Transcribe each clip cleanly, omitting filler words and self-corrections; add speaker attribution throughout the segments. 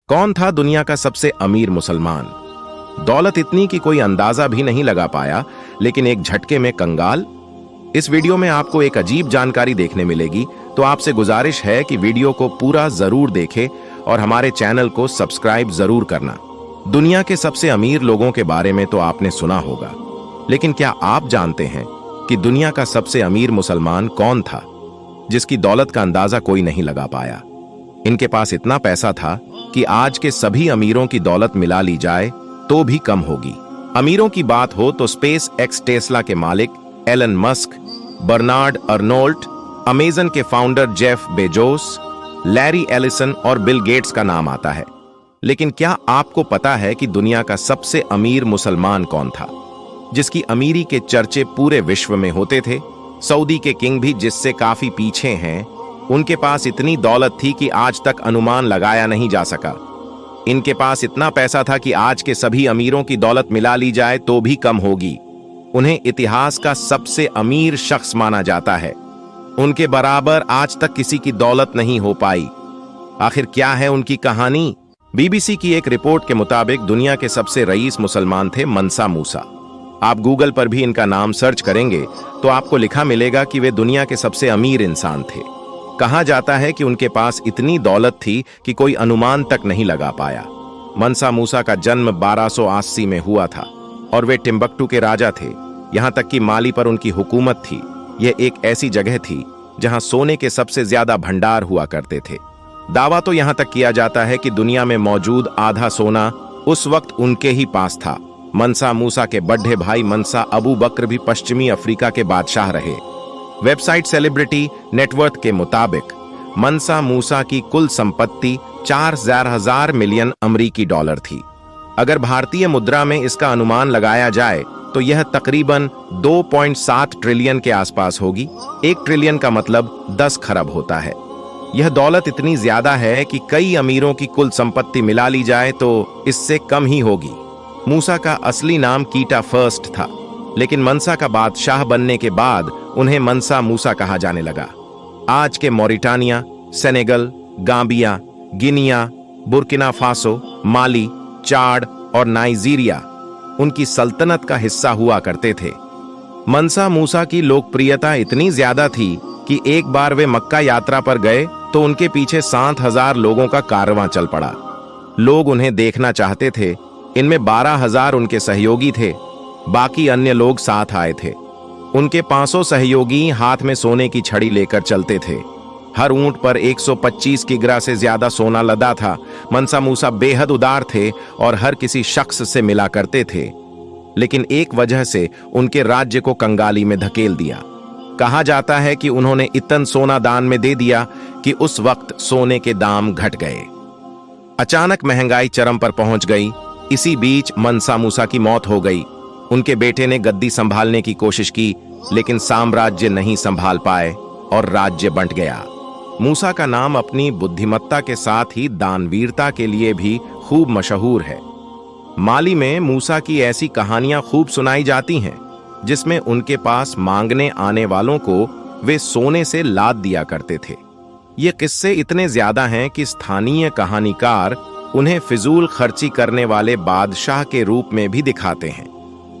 Speaker 1: कौन था दुनिया का सबसे अमीर मुसलमान? दौलत इतनी कि कोई अंदाजा भी नहीं लगा पाया, लेकिन एक झटके में कंगाल। इस वीडियो में आपको एक अजीब जानकारी देखने मिलेगी, तो आपसे गुजारिश है कि वीडियो को पूरा जरूर देखें और हमारे चैनल को सब्सक्राइब जरूर करना। दुनिया के सबसे अमीर लोगों के बारे में तो आपने सुना होगा, लेकिन क्या आप जानते हैं कि दुनिया का सबसे अमीर मुसलमान कौन था, जिसकी दौलत का अंदाजा कोई नहीं लगा पाया? इनके पास इतना पैसा था कि आज के सभी अमीरों की दौलत मिला ली जाए तो भी कम होगी। अमीरों की बात हो तो स्पेस एक्स टेस्ला के मालिक Elon Musk, Bernard Arnault, Amazon के founder Jeff Bezos, Larry Ellison और बिल गेट्स का नाम आता है। लेकिन क्या आपको पता है कि दुनिया का सबसे अमीर मुसलमान कौन था, जिसकी अमीरी के चर्चे पूरे विश्व में होते थे? सऊदी के किंग भी जिससे काफी पीछे हैं, उनके पास इतनी दौलत थी कि आज तक अनुमान लगाया नहीं जा सका। इनके पास इतना पैसा था कि आज के सभी अमीरों की दौलत मिला ली जाए तो भी कम होगी। उन्हें इतिहास का सबसे अमीर शख्स माना जाता है। उनके बराबर आज तक किसी की दौलत नहीं हो पाई। आखिर क्या है उनकी कहानी? बीबीसी की एक रिपोर्ट के मुताबिक दुनिया के सबसे रईस मुसलमान थे मंसा मूसा। आप गूगल पर भी इनका नाम सर्च करेंगे तो आपको लिखा मिलेगा कि वे दुनिया के सबसे अमीर इंसान थे। कहा जाता है कि उनके पास इतनी दौलत थी कि कोई अनुमान तक नहीं लगा पाया। मंसा मूसा का जन्म 1280 में हुआ था और वे टिम्बक्टू के राजा थे। यहां तक कि माली पर उनकी हुकूमत थी। यह एक ऐसी जगह थी जहां सोने के सबसे ज्यादा भंडार हुआ करते थे। दावा तो यहां तक किया जाता है कि दुनिया में मौजूद आधा सोना उस वक्त उनके ही पास था। मंसा मूसा के बड़े भाई मंसा अबू बकर भी पश्चिमी अफ्रीका के बादशाह रहे। वेबसाइट सेलिब्रिटी नेटवर्थ के मुताबिक मंसा मूसा की कुल संपत्ति 4,000 मिलियन अमरीकी डॉलर थी। अगर भारतीय मुद्रा में इसका अनुमान लगाया जाए तो यह तकरीबन 2.7 ट्रिलियन के आसपास होगी। 1 ट्रिलियन का मतलब 10 खरब होता है। यह दौलत इतनी ज्यादा है कि कई अमीरों की कुल संपत्ति मिला ली जाए तो इससे कम ही होगी। मूसा का असली नाम कीटा फर्स्ट था, लेकिन मंसा का बादशाह बनने के बाद उन्हें मंसा मूसा कहा जाने लगा। आज के Mauritania, Senegal, Gambia, Guinea, Burkina Faso, Mali, Chad और नाइजीरिया उनकी सल्तनत का हिस्सा हुआ करते थे। मंसा मूसा की लोकप्रियता इतनी ज्यादा थी कि एक बार वे मक्का यात्रा पर गए तो उनके पीछे 7,000 लोगों का कारवां चल पड़ा। लोग उन्हें देखना चाहते थे। इनमें 12,000 उनके सहयोगी थे, बाकी अन्य लोग साथ आए थे। उनके 500 सहयोगी हाथ में सोने की छड़ी लेकर चलते थे। हर ऊंट पर 125 किग्रा से ज्यादा सोना लदा था। मंसा मूसा बेहद उदार थे और हर किसी शख्स से मिला करते थे, लेकिन एक वजह से उनके राज्य को कंगाली में धकेल दिया। कहा जाता है कि उन्होंने इतन सोना दान में दे दिया कि उस वक्त सोने के दाम घट गए। अचानक महंगाई चरम पर पहुंच गई। इसी बीच मंसा मूसा की मौत हो गई। उनके बेटे ने गद्दी संभालने की कोशिश की, लेकिन साम्राज्य नहीं संभाल पाए और राज्य बंट गया। मूसा का नाम अपनी बुद्धिमत्ता के साथ ही दानवीरता के लिए भी खूब मशहूर है। माली में मूसा की ऐसी कहानियां खूब सुनाई जाती हैं, जिसमें उनके पास मांगने आने वालों को वे सोने से लाद दिया करते थे। ये किस्से इतने ज्यादा हैं कि स्थानीय कहानीकार उन्हें फिजूल खर्ची करने वाले बादशाह के रूप में भी दिखाते हैं।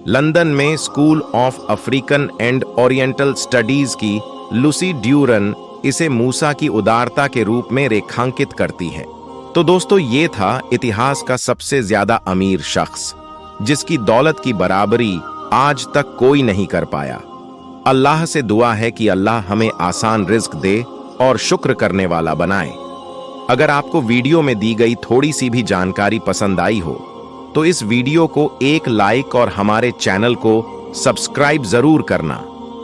Speaker 1: लंदन में school of African and oriental studies की लूसी ड्यूरन इसे मूसा की उदारता के रूप में रेखांकित करती है। तो दोस्तों, ये था इतिहास का सबसे ज्यादा अमीर शख्स, जिसकी दौलत की बराबरी आज तक कोई नहीं कर पाया। अल्लाह से दुआ है कि अल्लाह हमें आसान रिज्क दे और शुक्र करने वाला बनाए। अगर आपको वीडियो में दी गई थोड़ी सी भी जानकारी पसंद आई हो तो इस वीडियो को एक लाइक और हमारे चैनल को सब्सक्राइब जरूर करना।